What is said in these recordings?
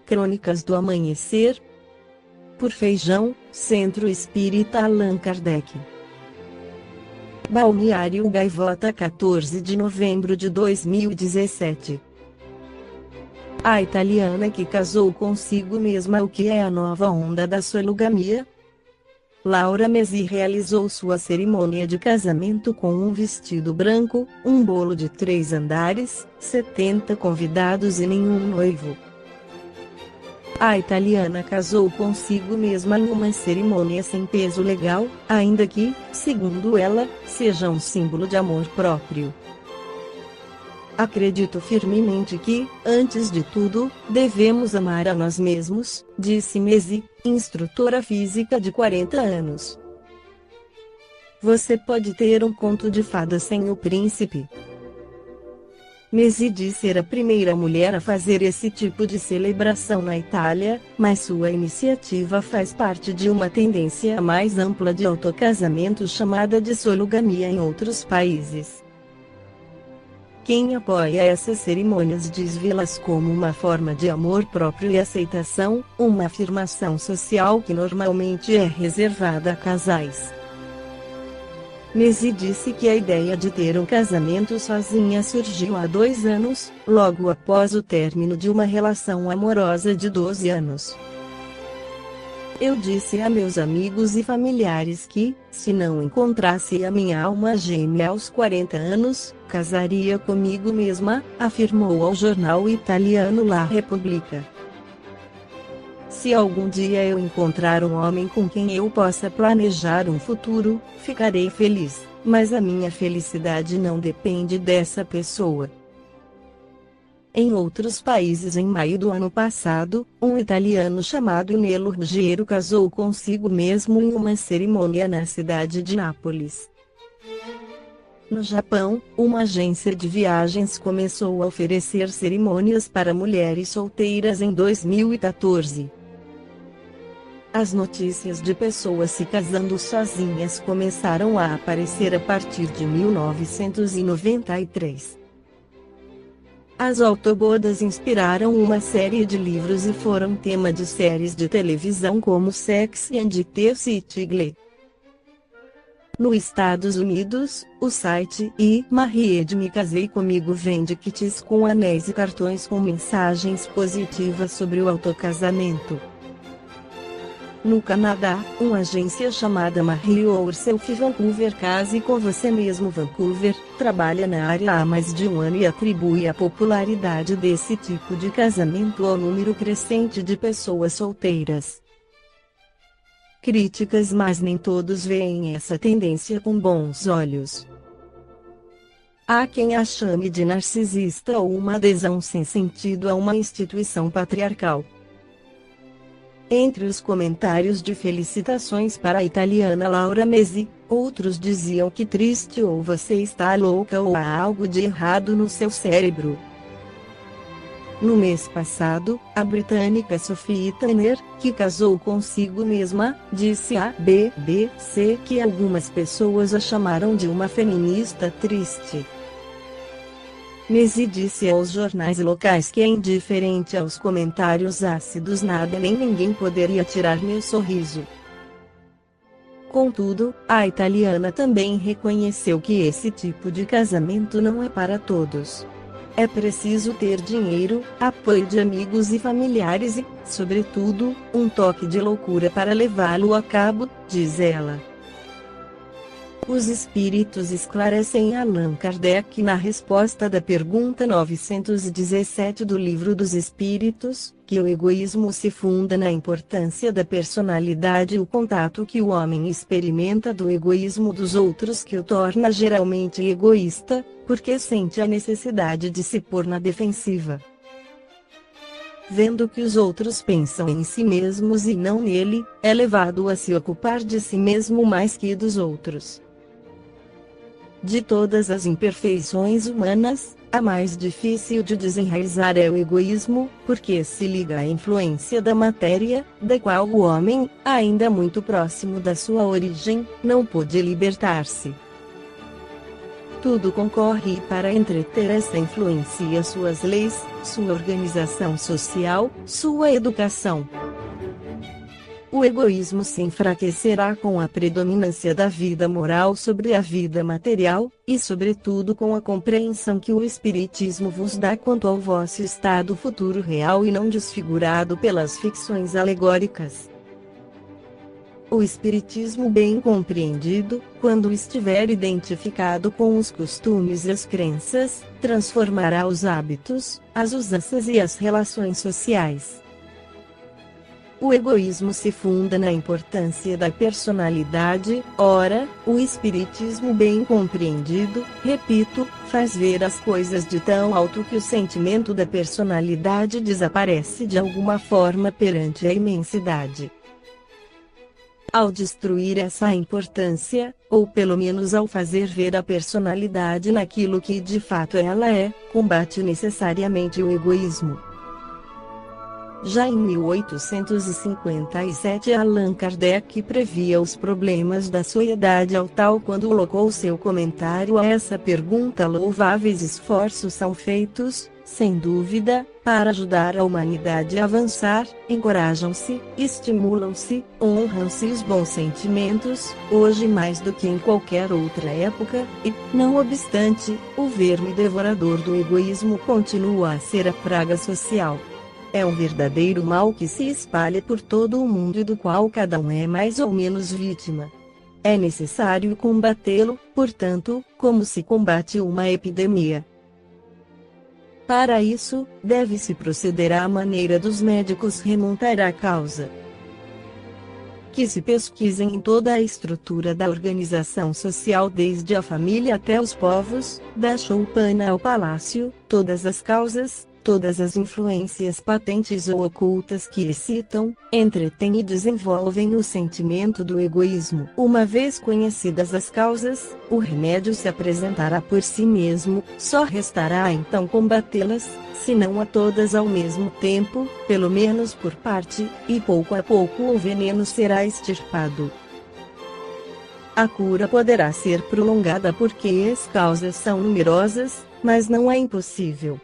Crônicas do Amanhecer, por Feijão, Centro Espírita Allan Kardec. Balneário Gaivota, 14 de novembro de 2017. A italiana que casou consigo mesma. O que é a nova onda da sologamia? Laura Mesi realizou sua cerimônia de casamento com um vestido branco, um bolo de 3 andares, 70 convidados e nenhum noivo. A italiana casou consigo mesma numa cerimônia sem peso legal, ainda que, segundo ela, seja um símbolo de amor próprio. Acredito firmemente que, antes de tudo, devemos amar a nós mesmos, disse Mesi, instrutora física de 40 anos. Você pode ter um conto de fadas sem o príncipe. Mesi diz ser a primeira mulher a fazer esse tipo de celebração na Itália, mas sua iniciativa faz parte de uma tendência mais ampla de autocasamento chamada de sologamia em outros países. Quem apoia essas cerimônias diz vê-las como uma forma de amor próprio e aceitação, uma afirmação social que normalmente é reservada a casais. Mesi disse que a ideia de ter um casamento sozinha surgiu há 2 anos, logo após o término de uma relação amorosa de 12 anos. Eu disse a meus amigos e familiares que, se não encontrasse a minha alma gêmea aos 40 anos, casaria comigo mesma, afirmou ao jornal italiano La Repubblica. Se algum dia eu encontrar um homem com quem eu possa planejar um futuro, ficarei feliz, mas a minha felicidade não depende dessa pessoa. Em outros países, em maio do ano passado, um italiano chamado Nelo Ruggiero casou consigo mesmo em uma cerimônia na cidade de Nápoles. No Japão, uma agência de viagens começou a oferecer cerimônias para mulheres solteiras em 2014. As notícias de pessoas se casando sozinhas começaram a aparecer a partir de 1993. As autobodas inspiraram uma série de livros e foram tema de séries de televisão como Sex and the City. Nos Estados Unidos, o site Married Me Casei Comigo vende kits com anéis e cartões com mensagens positivas sobre o autocasamento. No Canadá, uma agência chamada Marry Yourself Vancouver Case com Você Mesmo Vancouver, trabalha na área há mais de 1 ano e atribui a popularidade desse tipo de casamento ao número crescente de pessoas solteiras. Críticas, mas nem todos veem essa tendência com bons olhos. Há quem a chame de narcisista ou uma adesão sem sentido a uma instituição patriarcal. Entre os comentários de felicitações para a italiana Laura Mesi, outros diziam que triste ou você está louca ou há algo de errado no seu cérebro. No mês passado, a britânica Sophie Turner, que casou consigo mesma, disse à BBC que algumas pessoas a chamaram de uma feminista triste. Mesi disse aos jornais locais que é indiferente aos comentários ácidos, nada nem ninguém poderia tirar meu sorriso. Contudo, a italiana também reconheceu que esse tipo de casamento não é para todos. É preciso ter dinheiro, apoio de amigos e familiares e, sobretudo, um toque de loucura para levá-lo a cabo, diz ela. Os espíritos esclarecem Allan Kardec na resposta da pergunta 917 do Livro dos Espíritos, que o egoísmo se funda na importância da personalidade e o contato que o homem experimenta do egoísmo dos outros que o torna geralmente egoísta, porque sente a necessidade de se pôr na defensiva. Vendo que os outros pensam em si mesmos e não nele, é levado a se ocupar de si mesmo mais que dos outros. De todas as imperfeições humanas, a mais difícil de desenraizar é o egoísmo, porque se liga à influência da matéria, da qual o homem, ainda muito próximo da sua origem, não pôde libertar-se. Tudo concorre para entreter essa influencia suas leis, sua organização social, sua educação. O egoísmo se enfraquecerá com a predominância da vida moral sobre a vida material, e sobretudo com a compreensão que o Espiritismo vos dá quanto ao vosso estado futuro real e não desfigurado pelas ficções alegóricas. O Espiritismo bem compreendido, quando estiver identificado com os costumes e as crenças, transformará os hábitos, as usanças e as relações sociais. O egoísmo se funda na importância da personalidade, ora, o Espiritismo bem compreendido, repito, faz ver as coisas de tão alto que o sentimento da personalidade desaparece de alguma forma perante a imensidade. Ao destruir essa importância, ou pelo menos ao fazer ver a personalidade naquilo que de fato ela é, combate necessariamente o egoísmo. Já em 1857 Allan Kardec previa os problemas da sociedade ao tal quando colocou seu comentário a essa pergunta: louváveis esforços são feitos, sem dúvida, para ajudar a humanidade a avançar, encorajam-se, estimulam-se, honram-se os bons sentimentos, hoje mais do que em qualquer outra época, e, não obstante, o verme devorador do egoísmo continua a ser a praga social. É um verdadeiro mal que se espalha por todo o mundo e do qual cada um é mais ou menos vítima. É necessário combatê-lo, portanto, como se combate uma epidemia. Para isso, deve-se proceder à maneira dos médicos remontar a causa. Que se pesquisem em toda a estrutura da organização social desde a família até os povos, da choupana ao palácio, todas as causas, todas as influências patentes ou ocultas que excitam, entretêm e desenvolvem o sentimento do egoísmo. Uma vez conhecidas as causas, o remédio se apresentará por si mesmo, só restará então combatê-las, se não a todas ao mesmo tempo, pelo menos por parte, e pouco a pouco o veneno será extirpado. A cura poderá ser prolongada porque as causas são numerosas, mas não é impossível.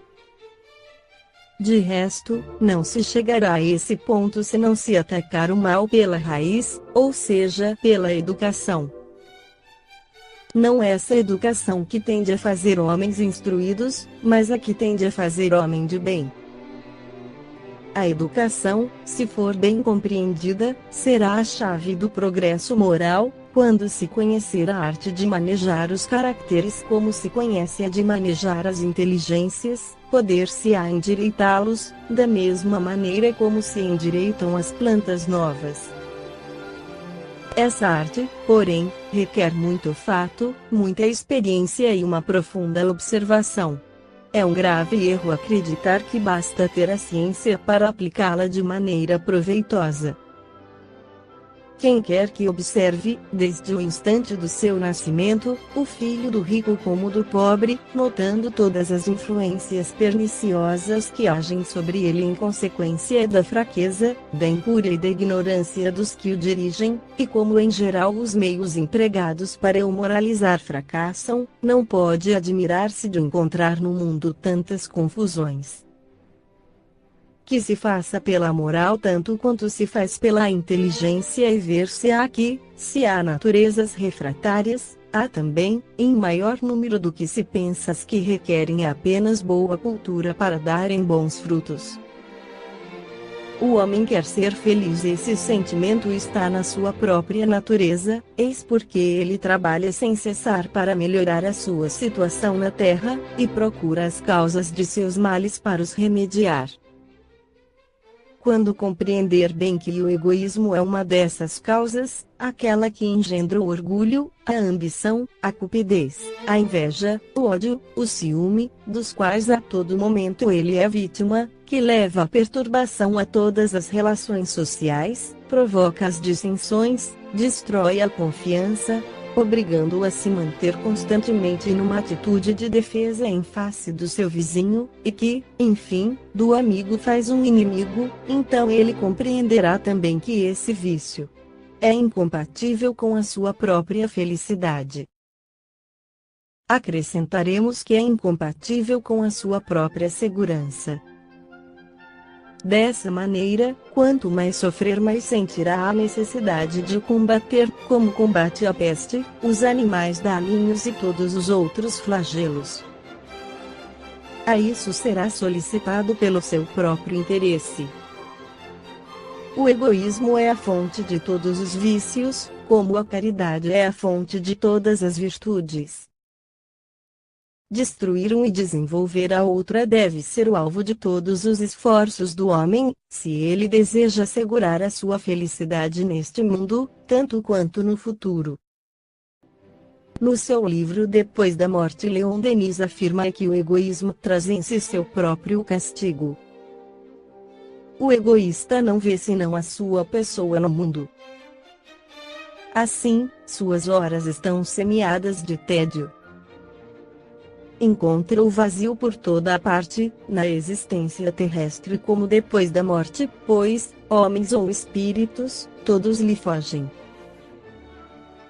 De resto, não se chegará a esse ponto se não se atacar o mal pela raiz, ou seja, pela educação. Não essa educação que tende a fazer homens instruídos, mas a que tende a fazer homem de bem. A educação, se for bem compreendida, será a chave do progresso moral, quando se conhecer a arte de manejar os caracteres como se conhece a de manejar as inteligências, poder-se-á endireitá-los, da mesma maneira como se endireitam as plantas novas. Essa arte, porém, requer muito fato, muita experiência e uma profunda observação. É um grave erro acreditar que basta ter a ciência para aplicá-la de maneira proveitosa. Quem quer que observe, desde o instante do seu nascimento, o filho do rico como do pobre, notando todas as influências perniciosas que agem sobre ele em consequência da fraqueza, da incúria e da ignorância dos que o dirigem, e como em geral os meios empregados para o moralizar fracassam, não pode admirar-se de encontrar no mundo tantas confusões. Que se faça pela moral tanto quanto se faz pela inteligência e ver-se-á que, se há naturezas refratárias, há também, em maior número do que se pensa, as que requerem apenas boa cultura para darem bons frutos. O homem quer ser feliz, esse sentimento está na sua própria natureza, eis porque ele trabalha sem cessar para melhorar a sua situação na terra, e procura as causas de seus males para os remediar. Quando compreender bem que o egoísmo é uma dessas causas, aquela que engendra o orgulho, a ambição, a cupidez, a inveja, o ódio, o ciúme, dos quais a todo momento ele é vítima, que leva a perturbação a todas as relações sociais, provoca as dissensões, destrói a confiança, obrigando-o a se manter constantemente numa atitude de defesa em face do seu vizinho, e que, enfim, do amigo faz um inimigo, então ele compreenderá também que esse vício é incompatível com a sua própria felicidade. acrescentaremos que é incompatível com a sua própria segurança. Dessa maneira, quanto mais sofrer, mais sentirá a necessidade de combater, como combate a peste, os animais daninhos e todos os outros flagelos. A isso será solicitado pelo seu próprio interesse. O egoísmo é a fonte de todos os vícios, como a caridade é a fonte de todas as virtudes. Destruir um e desenvolver a outra deve ser o alvo de todos os esforços do homem, se ele deseja assegurar a sua felicidade neste mundo, tanto quanto no futuro. No seu livro Depois da Morte, Leon Denis afirma que o egoísmo traz em si seu próprio castigo. O egoísta não vê senão a sua pessoa no mundo. Assim, suas horas estão semeadas de tédio. Encontra o vazio por toda a parte, na existência terrestre como depois da morte, pois, homens ou espíritos, todos lhe fogem.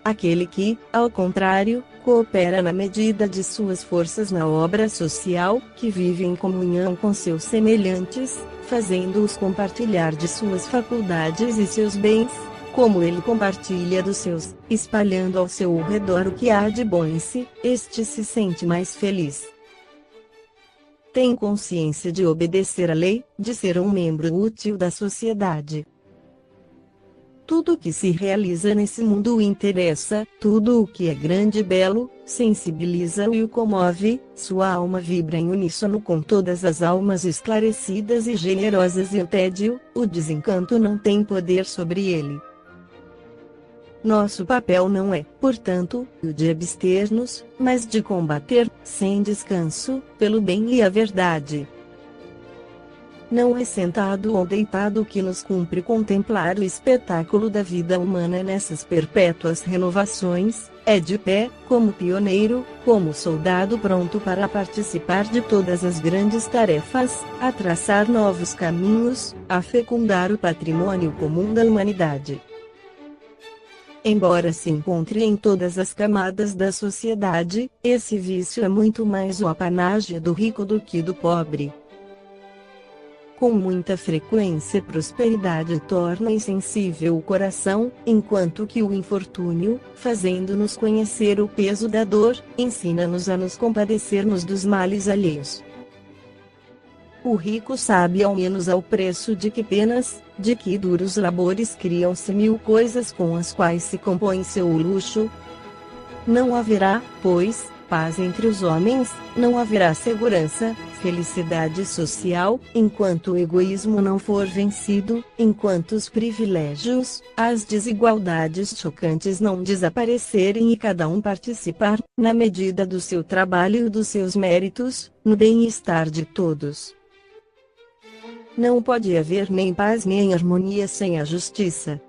Aquele que, ao contrário, coopera na medida de suas forças na obra social, que vive em comunhão com seus semelhantes, fazendo-os compartilhar de suas faculdades e seus bens, como ele compartilha dos seus, espalhando ao seu redor o que há de bom em si, este se sente mais feliz. Tem consciência de obedecer à lei, de ser um membro útil da sociedade. Tudo o que se realiza nesse mundo o interessa, tudo o que é grande e belo, sensibiliza-o e o comove, sua alma vibra em uníssono com todas as almas esclarecidas e generosas e o tédio, o desencanto não tem poder sobre ele. Nosso papel não é, portanto, o de abster-nos, mas de combater, sem descanso, pelo bem e a verdade. Não é sentado ou deitado que nos cumpre contemplar o espetáculo da vida humana nessas perpétuas renovações, é de pé, como pioneiro, como soldado pronto para participar de todas as grandes tarefas, a traçar novos caminhos, a fecundar o patrimônio comum da humanidade. Embora se encontre em todas as camadas da sociedade, esse vício é muito mais o apanágio do rico do que do pobre. Com muita frequência a prosperidade torna insensível o coração, enquanto que o infortúnio, fazendo-nos conhecer o peso da dor, ensina-nos a nos compadecermos dos males alheios. O rico sabe ao menos ao preço de que penas, de que duros labores criam-se mil coisas com as quais se compõe seu luxo. Não haverá, pois, paz entre os homens, não haverá segurança, felicidade social, enquanto o egoísmo não for vencido, enquanto os privilégios, as desigualdades chocantes não desaparecerem e cada um participar, na medida do seu trabalho e dos seus méritos, no bem-estar de todos. Não pode haver nem paz nem harmonia sem a justiça.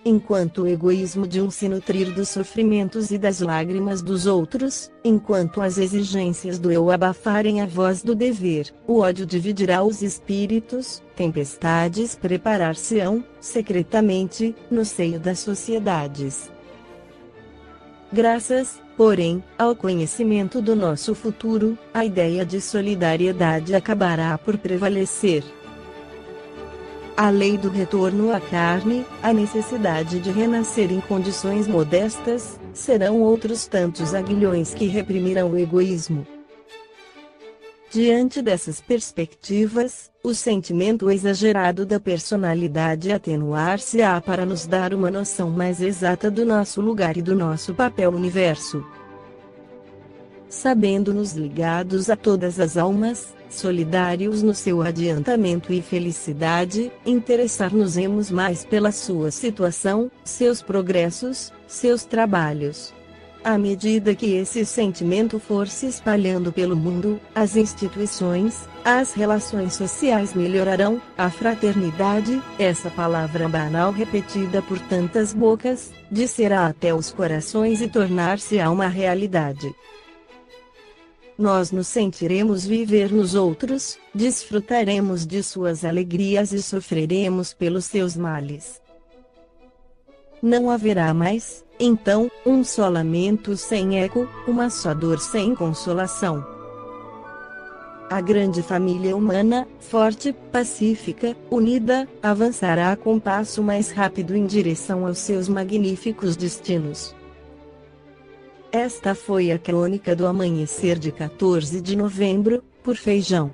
Enquanto o egoísmo de um se nutrir dos sofrimentos e das lágrimas dos outros, enquanto as exigências do eu abafarem a voz do dever, o ódio dividirá os espíritos, tempestades preparar-se-ão, secretamente, no seio das sociedades. Graças, porém, ao conhecimento do nosso futuro, a ideia de solidariedade acabará por prevalecer. A lei do retorno à carne, a necessidade de renascer em condições modestas, serão outros tantos aguilhões que reprimirão o egoísmo. Diante dessas perspectivas, o sentimento exagerado da personalidade atenuar-se-á para nos dar uma noção mais exata do nosso lugar e do nosso papel no universo. Sabendo-nos ligados a todas as almas, solidários no seu adiantamento e felicidade, interessar-nos-emos mais pela sua situação, seus progressos, seus trabalhos. À medida que esse sentimento for se espalhando pelo mundo, as instituições, as relações sociais melhorarão, a fraternidade, essa palavra banal repetida por tantas bocas, descerá até os corações e tornar-se-á uma realidade. Nós nos sentiremos viver nos outros, desfrutaremos de suas alegrias e sofreremos pelos seus males. Não haverá mais, Então, um só lamento sem eco, uma só dor sem consolação. A grande família humana, forte, pacífica, unida, avançará com passo mais rápido em direção aos seus magníficos destinos. Esta foi a crônica do amanhecer de 14 de novembro, por Feijão.